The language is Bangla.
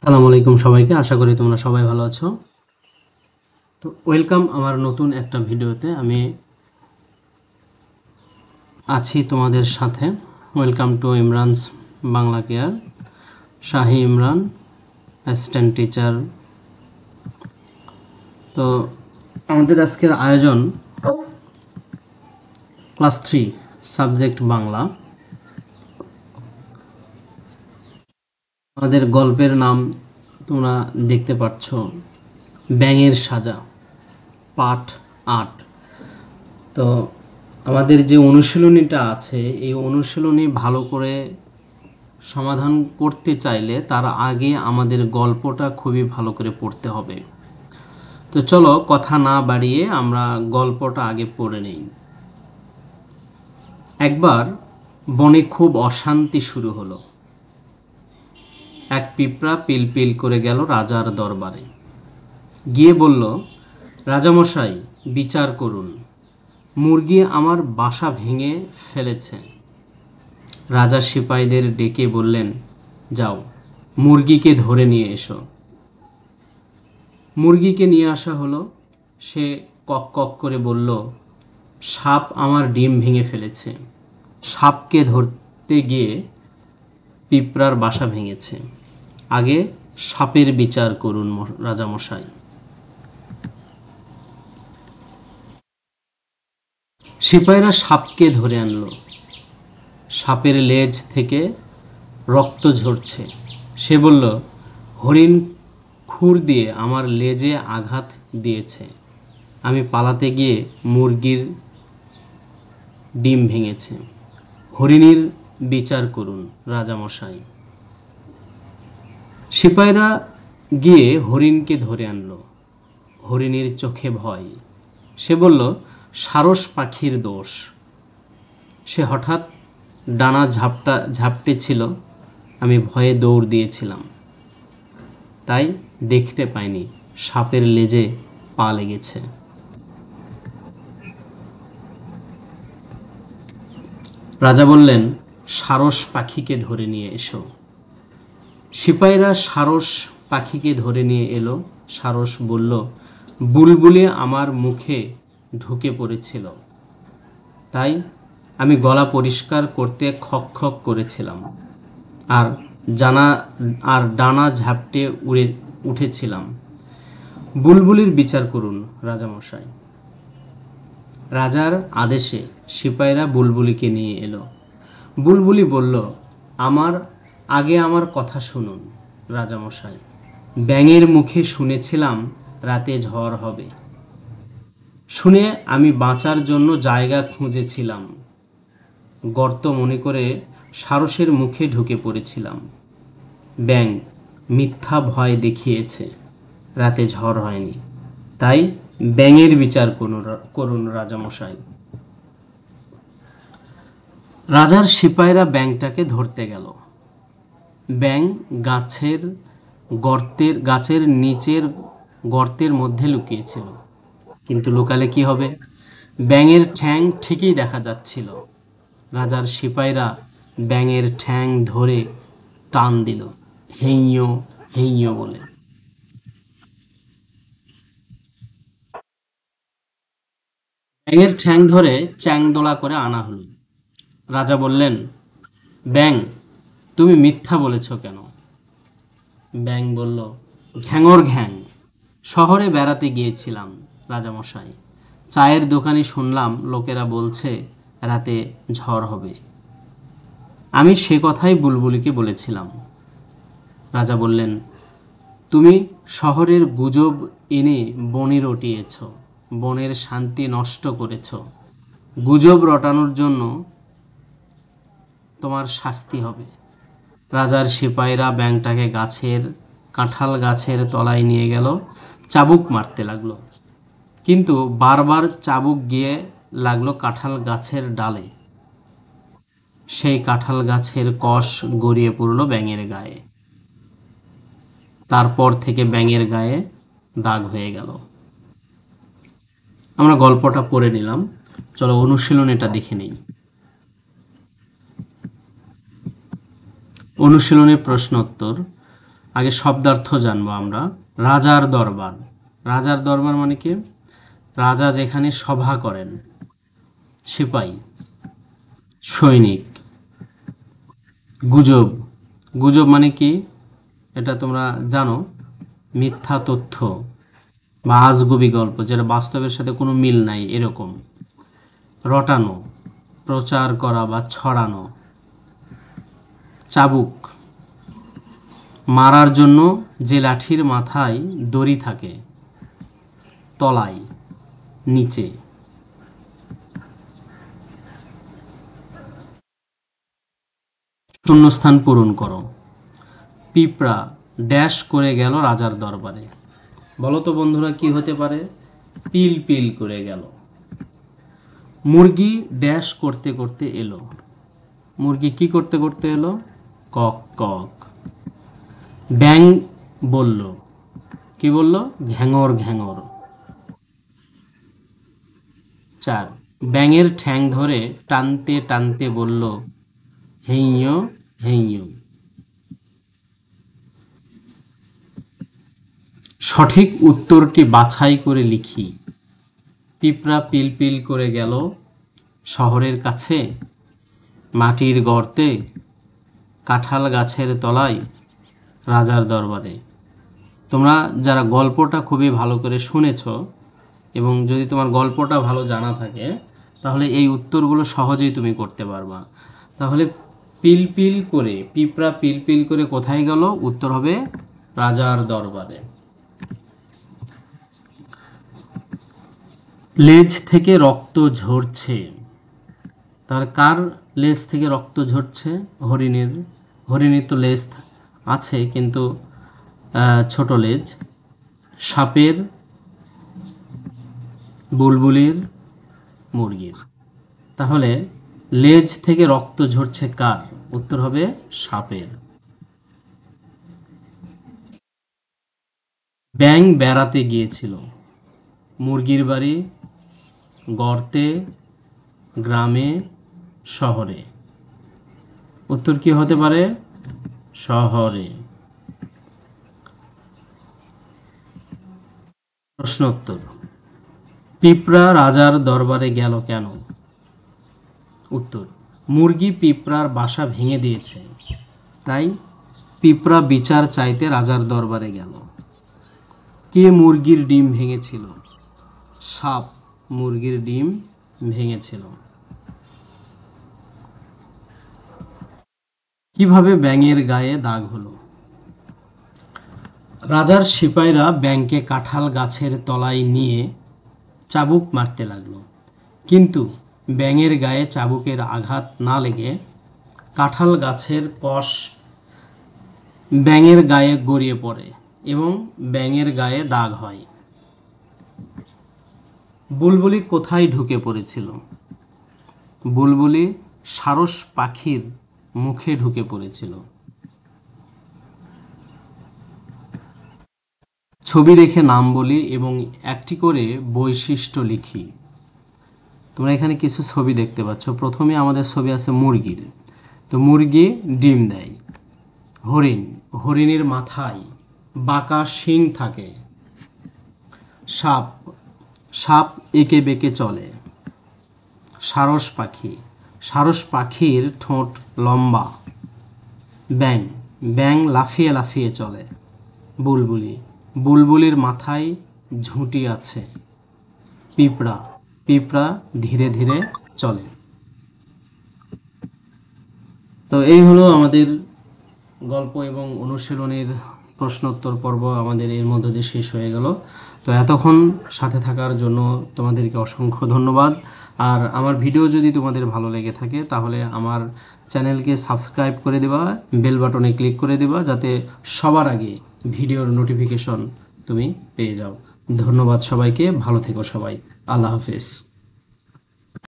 আসসালামু আলাইকুম সবাইকে, আশা করি তোমরা সবাই ভালো আছো। তো ওয়েলকাম আমার নতুন একটা ভিডিওতে। আমি আছি তোমাদের সাথে। Welcome to Imran's Bangla care. Shahi Imran, assistant teacher. তো আমাদের আজকের আয়োজন ক্লাস 3 সাবজেক্ট বাংলা। আমাদের গল্পের নাম তোমরা দেখতে পাচ্ছ, ব্যাঙের সাজা, পার্ট 8। তো আমাদের যে অনুশীলনীটা আছে, এই অনুশীলনী ভালো করে সমাধান করতে চাইলে তার আগে আমাদের গল্পটা খুবই ভালো করে পড়তে হবে। তো চলো কথা না বাড়িয়ে আমরা গল্পটা আগে পড়ে নেই। একবার বনে খুব অশান্তি শুরু হলো। এক পিঁপড়া পিলপিল করে গেল রাজার দরবারে। গিয়ে বলল, রাজামশাই বিচার করুন, মুরগি আমার বাসা ভেঙে ফেলেছে। রাজা সিপাহীদের ডেকে বললেন, যাও মুরগিকে ধরে নিয়ে এসো। মুরগিকে নিয়ে আসা হলো। সে কক কক করে বলল, সাপ আমার ডিম ভেঙে ফেলেছে। সাপকে ধরতে গিয়ে পিঁপড়ার বাসা ভেঙেছে। আগে সাপের বিচার করুন রাজামশাই। সিপাহীরা সাপকে ধরে আনলো। সাপের লেজ থেকে রক্ত ঝরছে। সে বলল, হরিণ খুর দিয়ে আমার লেজে আঘাত দিয়েছে। আমি পালাতে গিয়ে মুরগির ডিম ভেঙেছে। হরিণীর বিচার করুন রাজামশাই। সিপাহীরা গিয়ে হরিণকে ধরে আনলো। হরিণীর চোখে ভয়। সে বলল, সারস পাখির দোষ। সে হঠাৎ ডানা ঝাপটে ছিল। আমি ভয়ে দৌড় দিয়েছিলাম, তাই দেখতে পাইনি সাপের লেজে পা লেগেছে। রাজা বললেন, সারস পাখিকে ধরে নিয়ে এসো। সিপাহীরা সারস পাখিকে ধরে নিয়ে এলো। সারস বলল, বুলবুলি আমার মুখে ঢুকে পড়েছিল, তাই আমি গলা পরিষ্কার করতে খক খক করেছিলাম আর ডানা ঝাপটে উঠেছিলাম। বুলবুলির বিচার করুন রাজামশাই। রাজার আদেশে সিপাহীরা বুলবুলিকে নিয়ে এলো। বুলবুলি বলল, আমার কথা শুনুন রাজামশাই। ব্যাঙের মুখে শুনেছিলাম রাতে ঝড় হবে। শুনে আমি বাঁচার জন্য জায়গা খুঁজেছিলাম। গর্ত মনে করে সারসের মুখে ঢুকে পড়েছিলাম। ব্যাঙ মিথ্যা ভয় দেখিয়েছে, রাতে ঝড় হয়নি, তাই ব্যাঙের বিচার করুন রাজামশাই। রাজার সিপাহীরা ব্যাঙটাকে ধরতে গেল। ব্যাঙ গাছের নিচের গর্তের মধ্যে লুকিয়েছিল। কিন্তু লুকালে কি হবে, ব্যাঙের ঠ্যাং ঠিকই দেখা যাচ্ছিল। রাজার সিপাহীরা ব্যাঙের ঠ্যাং ধরে টান দিল, হেইয়ো হেইয়ো বলে। ব্যাঙের ঠ্যাং ধরে চ্যাংদোলা করে আনা হলো। রাজা বললেন, ব্যাঙ তুমি মিথ্যা বলেছ কেন? ব্যাঙ বলল, ঘ্যাঙর ঘ্যাং, শহরে বেড়াতে গিয়েছিলাম রাজামশাই। চায়ের দোকানে শুনলাম লোকেরা বলছে রাতে ঝড় হবে। আমি সে কথাই বুলবুলিকে বলেছিলাম। রাজা বললেন, তুমি শহরের গুজব এনে বনে রটিয়েছ, বনের শান্তি নষ্ট করেছ। গুজব রটানোর জন্য তোমার শাস্তি হবে। রাজার সিপাহীরা ব্যাঙটাকে কাঁঠাল গাছের তলায় নিয়ে গেল। চাবুক মারতে লাগলো, কিন্তু বারবার চাবুক গিয়ে লাগলো কাঁঠাল গাছের ডালে। সেই কাঁঠাল গাছের কষ গড়িয়ে পড়ল ব্যাঙের গায়ে। তারপর থেকে ব্যাঙের গায়ে দাগ হয়ে গেল। আমরা গল্পটা পড়ে নিলাম, চলো অনুশীলনীটা দেখে নিই। অনুশীলনের প্রশ্নোত্তর। আগে শব্দার্থ জানবো আমরা। রাজার দরবার, রাজার দরবার মানে কি? রাজা যেখানে সভা করেন। সিপাই, সৈনিক। গুজব, গুজব মানে কি? এটা তোমরা জানো, মিথ্যা তথ্য বা আজগুবি গল্প যেটা বাস্তবের সাথে কোনো মিল নাই এরকম। রটানো, প্রচার করা বা ছড়ানো। চাবুক, মারার জন্য যে লাঠির মাথায় দড়ি থাকে, তলায়, নিচে। শূন্যস্থান পূরণ করো। পিঁপড়া ড্যাশ করে গেল রাজার দরবারে। বলো তো বন্ধুরা কি হতে পারে? পিল পিল করে গেল। মুরগি ড্যাশ করতে করতে এলো। মুরগি কি করতে করতে এলো? কক কক। ব্যাঙ বলল, কি বলল? ঘ্যাঙর ঘ্যাঙর। 4, ব্যাঙের ঠ্যাং ধরে টানতে টানতে বলল, হেইয়ো হেইয়ো। সঠিক উত্তরটি বাছাই করে লিখি। পিঁপড়া পিলপিল করে গেল শহরের কাছে, মাটির গর্তে, কাঁঠাল গাছের তলায়, রাজার দরবারে। তোমরা যারা গল্পটা খুবই ভালো করে শুনেছ এবং যদি তোমার গল্পটা ভালো জানা থাকে তাহলে এই উত্তরগুলো সহজেই তুমি করতে পারবা। তাহলে পিলপিল করে, পিঁপড়া পিলপিল করে কোথায় গেল? উত্তর হবে রাজার দরবারে। লেজ থেকে রক্ত ঝরছে। তার কার লেজ থেকে রক্ত ঝরছে? হরিণের। হরিণের তো লেজ আছে কিন্তু ছোট লেজ। সাপের, বুলবুলির, মুরগির। তাহলে লেজ থেকে রক্ত ঝরছে কার? উত্তর হবে সাপের। ব্যাঙ বেড়াতে গিয়েছিল মুরগির বাড়ি, গর্তে, গ্রামে, শহরে। উত্তর কি হতে পারে? শহরে। প্রশ্নোত্তর। পিঁপড়া রাজার দরবারে গেল কেন? উত্তর, মুরগি পিঁপড়ার বাসা ভেঙে দিয়েছে, তাই পিঁপড়া বিচার চাইতে রাজার দরবারে গেল। কে মুরগির ডিম ভেঙেছিল? সাপ মুরগির ডিম ভেঙেছিল। কিভাবে ব্যাঙের গায়ে দাগ হলো? রাজার সিপাইরা ব্যাঙকে কাঁঠাল গাছের তলায় নিয়ে চাবুক মারতে লাগলো, কিন্তু ব্যাঙের গায়ে চাবুকের আঘাত না লেগে কাঁঠাল গাছের কষ ব্যাঙের গায়ে গড়িয়ে পড়ে এবং ব্যাঙের গায়ে দাগ হয়। বুলবুলি কোথায় ঢুকে পড়েছিল? বুলবুলি সারস পাখির মুখে ঢুকে পড়েছিল। ছবি দেখে নাম বলি এবং একটি করে বৈশিষ্ট্য লিখি। তোমরা এখানে কিছু ছবি দেখতে পাচ্ছ। প্রথমে আমাদের ছবি আছে মুরগির, তো মুরগি ডিম দেয়। হরিণ, হরিণের মাথায় বাঁকা শিং থাকে। সাপ, সাপ এঁকে বেঁকে চলে। সারস পাখি, সারস পাখির ঠোঁট লম্বা। ব্যাঙ, ব্যাঙ লাফিয়ে লাফিয়ে চলে। বুলবুলি, বুলবুলির মাথায় ঝুঁটি আছে। পিঁপড়া, পিঁপড়া ধীরে ধীরে চলে। তো এই হলো আমাদের গল্প এবং অনুশীলনের প্রশ্নোত্তর পর্ব আমাদের এর মধ্যে দিয়ে শেষ হয়ে গেল। তো এতক্ষণ সাথে থাকার জন্য তোমাদেরকে অসংখ্য ধন্যবাদ। আর আমার ভিডিও যদি তোমাদের ভালো লেগে থাকে তাহলে আমার চ্যানেলকে সাবস্ক্রাইব করে দেবা, বেল বাটনে ক্লিক করে দেবা, যাতে সবার আগে ভিডিওর নোটিফিকেশন তুমি পেয়ে যাও। ধন্যবাদ সবাইকে, ভালো থেকো সবাই। আল্লাহ হাফেজ।